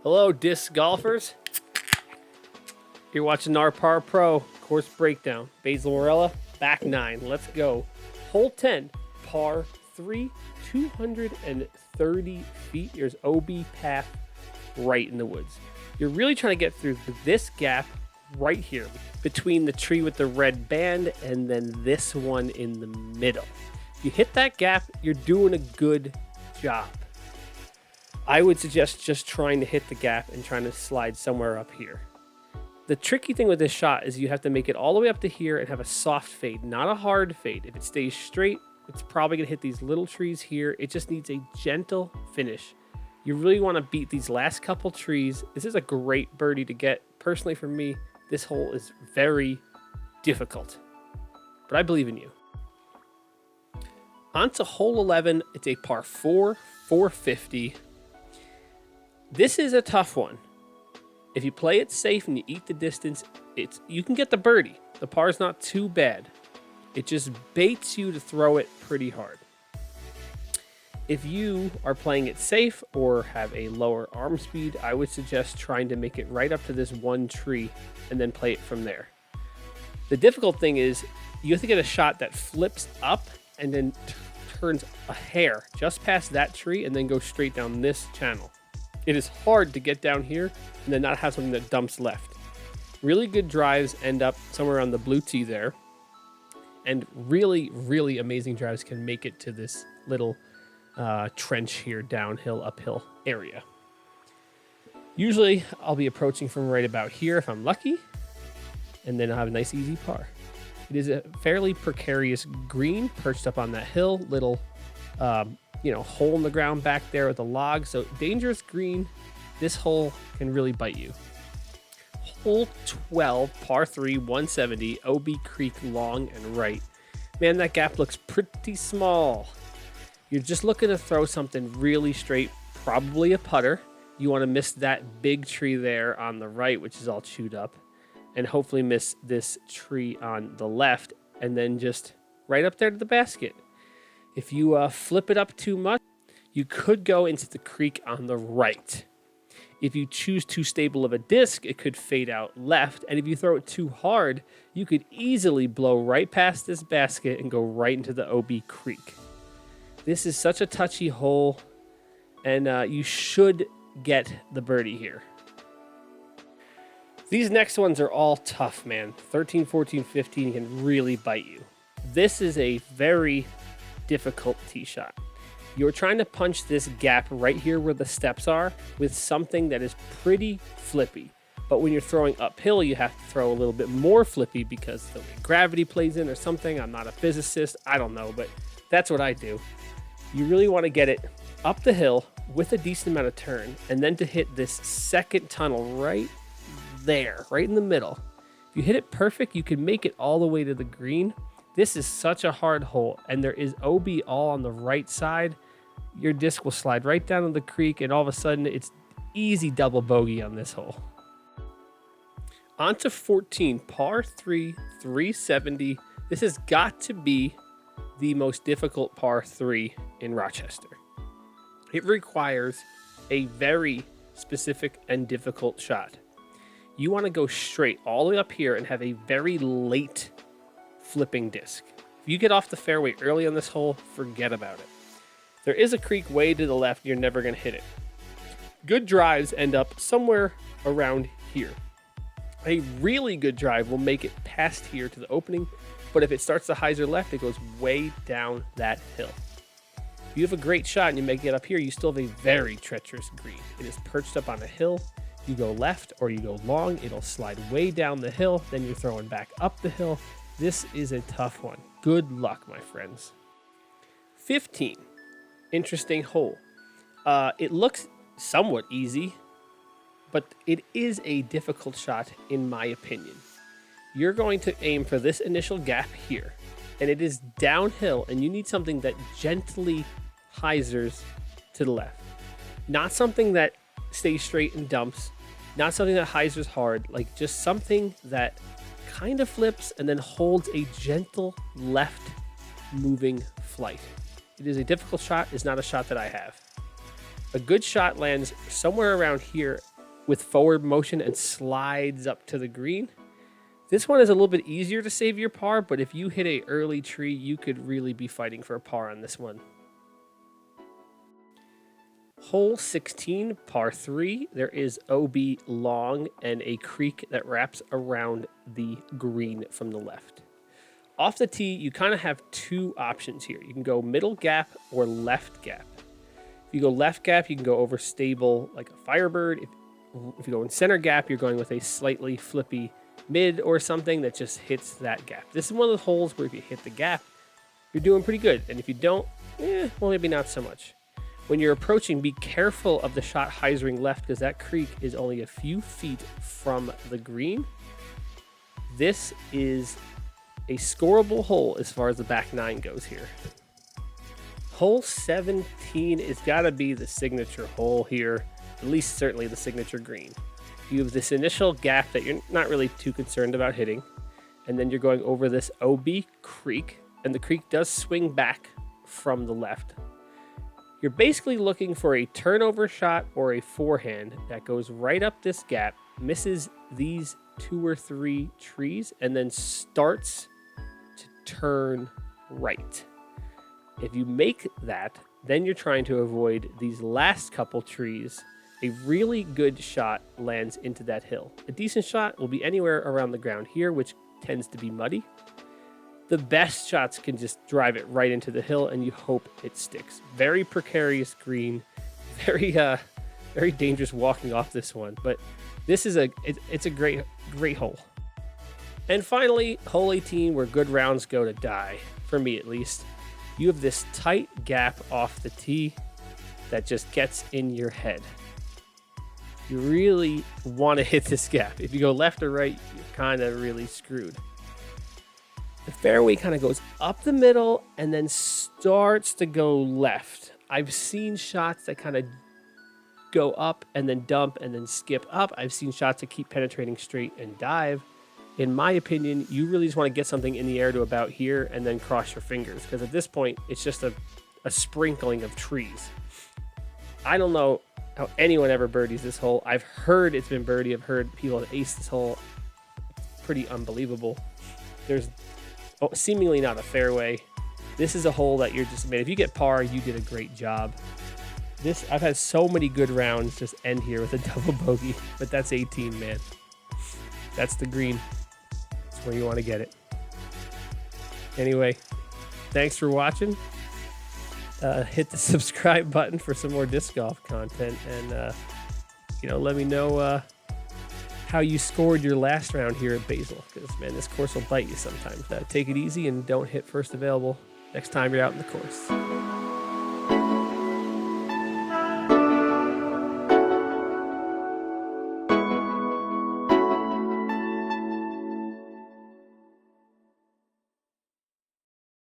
Hello, disc golfers. You're watching our Par Pro course breakdown. Basil Marella, back 9. Let's go. Hole 10, par 3, 230 feet. There's OB path right in the woods. You're really trying to get through this gap right here between the tree with the red band and then this one in the middle. If you hit that gap, you're doing a good job. I would suggest just trying to hit the gap and trying to slide somewhere up here. The tricky thing with this shot is you have to make it all the way up to here and have a soft fade, not a hard fade. If it stays straight, it's probably going to hit these little trees here. It just needs a gentle finish. You really want to beat these last couple trees. This is a great birdie to get. Personally, for me, this hole is very difficult, but I believe in you. On to hole 11. It's a par 4, 450. This is a tough one. If you play it safe and you eat the distance, you can get the birdie. The par's not too bad. It just baits you to throw it pretty hard. If you are playing it safe or have a lower arm speed, I would suggest trying to make it right up to this one tree and then play it from there. The difficult thing is you have to get a shot that flips up and then turns a hair just past that tree and then go straight down this channel. It is hard to get down here and then not have something that dumps left. Really good drives end up somewhere on the blue tee there. And really, really amazing drives can make it to this little trench here, downhill, uphill area. Usually I'll be approaching from right about here if I'm lucky. And then I'll have a nice easy par. It is a fairly precarious green perched up on that hill, little hole in the ground back there with a log. So dangerous green. This hole can really bite you. Hole 12, par 3, 170, OB Creek long and right. Man, that gap looks pretty small. You're just looking to throw something really straight, probably a putter. You want to miss that big tree there on the right, which is all chewed up, and hopefully miss this tree on the left, and then just right up there to the basket. If you flip it up too much, you could go into the creek on the right. If you choose too stable of a disc, it could fade out left. And if you throw it too hard, you could easily blow right past this basket and go right into the OB Creek. This is such a touchy hole, and you should get the birdie here. These next ones are all tough, man. 13, 14, 15 can really bite you. This is a very difficult tee shot. You're trying to punch this gap right here where the steps are with something that is pretty flippy. But when you're throwing uphill, you have to throw a little bit more flippy because the way gravity plays in or something. I'm not a physicist. I don't know, but that's what I do. You really want to get it up the hill with a decent amount of turn and then to hit this second tunnel right there, right in the middle. If you hit it perfect, you can make it all the way to the green. This is such a hard hole, and there is OB all on the right side. Your disc will slide right down to the creek, and all of a sudden, it's easy double bogey on this hole. On to 14, par 3, 370. This has got to be the most difficult par 3 in Rochester. It requires a very specific and difficult shot. You want to go straight all the way up here and have a very late flipping disc. If you get off the fairway early on this hole, forget about it. There is a creek way to the left. You're never going to hit it. Good drives end up somewhere around here. A really good drive will make it past here to the opening, but if it starts to hyzer left, it goes way down that hill. If you have a great shot and you make it up here, you still have a very treacherous green. It is perched up on a hill. You go left or you go long, it'll slide way down the hill, then you're throwing back up the hill. This is a tough one. Good luck, my friends. 15. Interesting hole. It looks somewhat easy, but it is a difficult shot in my opinion. You're going to aim for this initial gap here, and it is downhill, and you need something that gently hyzers to the left. Not something that stays straight and dumps, not something that hyzers hard, like just something that kind of flips and then holds a gentle left moving flight. It is a difficult shot. It's not a shot that I have. A good shot lands somewhere around here with forward motion and slides up to the green. This one is a little bit easier to save your par, but if you hit a early tree, you could really be fighting for a par on this one. Hole 16, par 3, there is OB long and a creek that wraps around the green from the left. Off the tee, you kind of have two options here. You can go middle gap or left gap. If you go left gap, you can go over stable like a Firebird. If you go in center gap, you're going with a slightly flippy mid or something that just hits that gap. This is one of the holes where if you hit the gap, you're doing pretty good. And if you don't, well, maybe not so much. When you're approaching, be careful of the shot hyzering left because that creek is only a few feet from the green. This is a scoreable hole as far as the back nine goes here. Hole 17 is got to be the signature hole here, at least certainly the signature green. You have this initial gap that you're not really too concerned about hitting, and then you're going over this OB creek, and the creek does swing back from the left. You're basically looking for a turnover shot or a forehand that goes right up this gap, misses these 2 or 3 trees, and then starts to turn right. If you make that, then you're trying to avoid these last couple trees. A really good shot lands into that hill. A decent shot will be anywhere around the ground here, which tends to be muddy. The best shots can just drive it right into the hill, and you hope it sticks. Very precarious green, very dangerous walking off this one. But this is it's a great hole. And finally, hole 18, where good rounds go to die, for me at least. You have this tight gap off the tee that just gets in your head. You really want to hit this gap. If you go left or right, you're kind of really screwed. The fairway kind of goes up the middle and then starts to go left. I've seen shots that kind of go up and then dump and then skip up. I've seen shots that keep penetrating straight and dive. In my opinion, you really just want to get something in the air to about here and then cross your fingers, because at this point, it's just a sprinkling of trees. I don't know how anyone ever birdies this hole. I've heard it's been birdie. I've heard people have aced this hole. Pretty unbelievable. There's seemingly not a fairway. This is a hole that you're just, man, if you get par, you did a great job. I've had so many good rounds just end here with a double bogey, but that's 18, man. That's the green. That's where you want to get it. Anyway, thanks for watching. Hit the subscribe button for some more disc golf content, and let me know how you scored your last round here at Basil, because man, this course will bite you sometimes. Take it easy and don't hit first available next time you're out in the course.